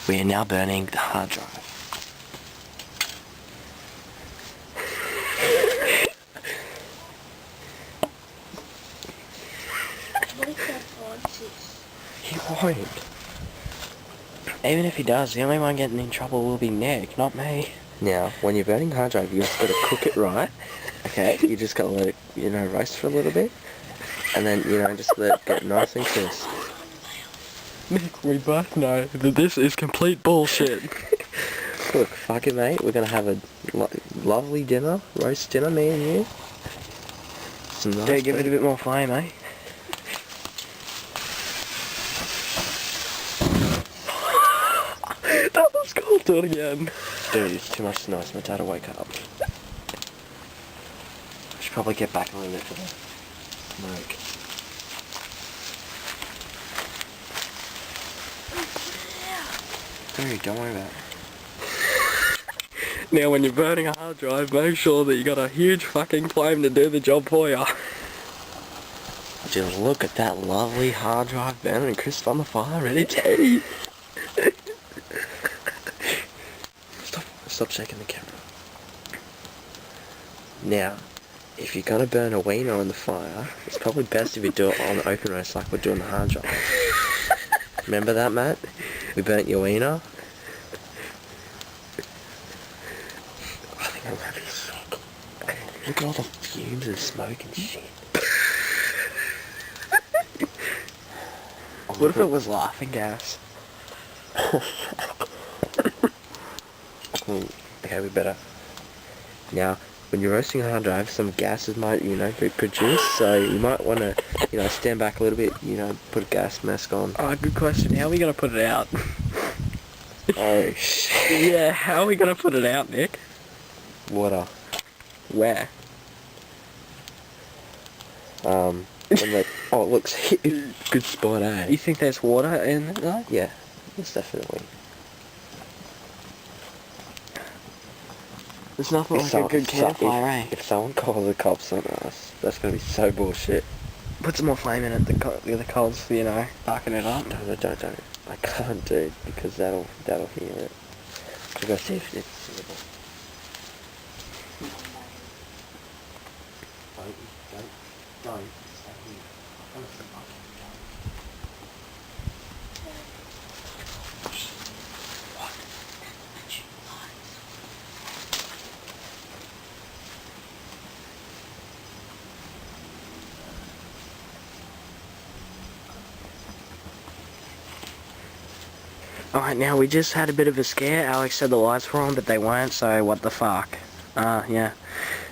We are now burning the hard drive. He won't. Even if he does, the only one getting in trouble will be Nick, not me. Now, when you're burning hard drive, you just got to cook it right. Okay, you just got to let it, roast for a little bit, and then, just let it get nice and crisp. Nick, we both know that this is complete bullshit. Look, fuck it, mate. We're gonna have a lovely dinner, roast dinner, me and you. Some nice Dude, give it a bit more flame, eh? That was cool. Do it again. Dude, it's too much noise. My dad will wake up. I should probably get back a little bit for the smoke. Dude, don't worry about it. Now when you're burning a hard drive, make sure that you got a huge fucking flame to do the job for you. Just look at that lovely hard drive burning crisp on the fire, ready to eat. Stop shaking the camera. Now, if you're gonna burn a wiener on the fire, it's probably best if you do it on open roast like we're doing the hard drive. Remember that, Matt? We burnt your wiener. I think I'm having a shock. Look at all the fumes and smoke and shit. What if it was laughing gas? Okay, we better. Now, when you're roasting a hard drive, some gases might, be produced, so you might want to, stand back a little bit, put a gas mask on. Oh, good question. How are we going to put it out? Oh, shit. Yeah, how are we going to put it out, Nick? Water. Where? Oh, it looks good spot, eh? You think there's water in it, though? Yeah, there's definitely. There's nothing like a good campfire, eh? If someone calls the cops on us, that's gonna be so bullshit. Put some more flame in it, the coals, barking it up. No, don't. I can't, dude, because that'll hear it. We've got to see if it's suitable. Don't. Alright, now we just had a bit of a scare. Alex said the lights were on, but they weren't, so what the fuck. Yeah.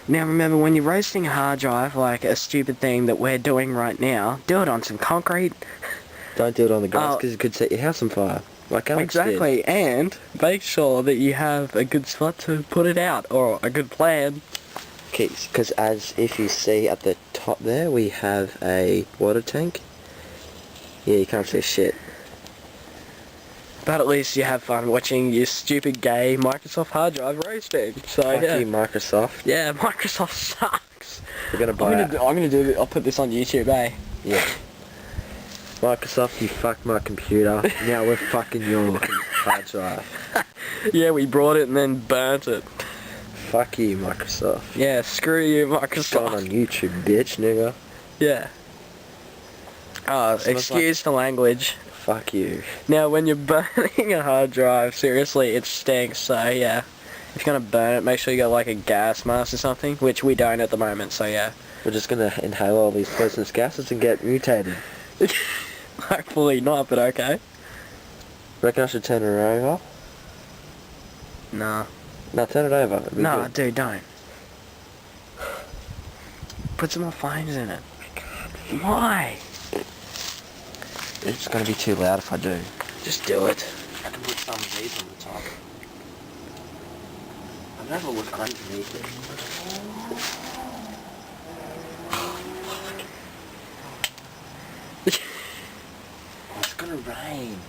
Now remember, when you're roasting a hard drive, like a stupid thing that we're doing right now, do it on some concrete. Don't do it on the grass, because it could set your house on fire, like Alex exactly, did. And make sure that you have a good spot to put it out, or a good plan. Okay, because as if you see at the top there, we have a water tank. Yeah, you can't see shit. But at least you have fun watching your stupid gay Microsoft hard drive roasting. So fuck yeah. You, Microsoft. Yeah, Microsoft sucks. We're gonna buy I'll put this on YouTube, eh? Yeah. Microsoft, you fucked my computer. Now we're fucking your hard drive. Yeah, we brought it and then burnt it. Fuck you, Microsoft. Yeah, screw you, Microsoft. It's going on YouTube, bitch, nigga. Yeah. Excuse the language. Fuck you. Now, when you're burning a hard drive, seriously, it stinks, so yeah. If you're gonna burn it, make sure you got like a gas mask or something, which we don't at the moment, so yeah. We're just gonna inhale all these poisonous gases and get mutated. Hopefully not, but okay. Reckon I should turn her over? Nah. No, turn it over. No, dude, don't. Put some more flames in it. Why? It's gonna be too loud if I do. Just do it. I can put some of these on the top. I've never looked underneath it. Oh, it's gonna rain.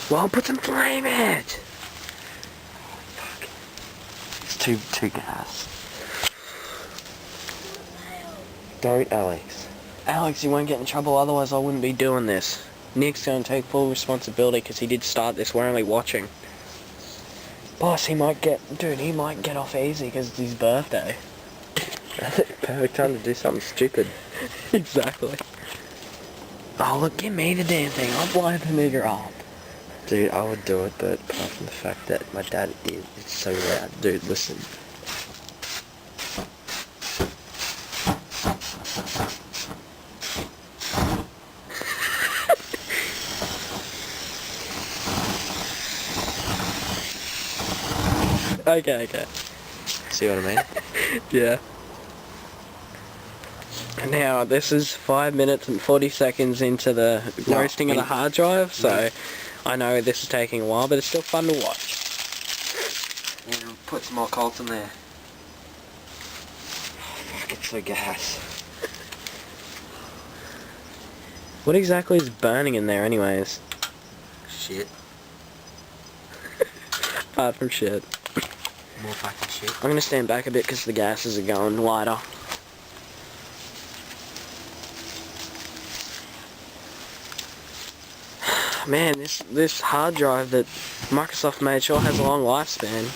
Well, put some flame in it. Fuck. It's too gas. Don't, Alex. Alex, you won't get in trouble, otherwise I wouldn't be doing this. Nick's gonna take full responsibility because he did start this. We're only watching. Boss, he might get off easy because it's his birthday. Perfect time to do something stupid. Exactly. Oh, look, give me the damn thing. I'll blow the nigger up. Dude, I would do it, but apart from the fact that my dad is, it's so loud. Dude, listen. Okay. See what I mean? Yeah. Now, this is 5 minutes and 40 seconds into the roasting of the hard drive, so I know this is taking a while, but it's still fun to watch. And put some more coals in there. Fuck, it's so gas. What exactly is burning in there anyways? Shit. Apart from shit. More fucking shit. I'm gonna stand back a bit because the gases are going lighter. Man, this hard drive that Microsoft made sure has a long lifespan.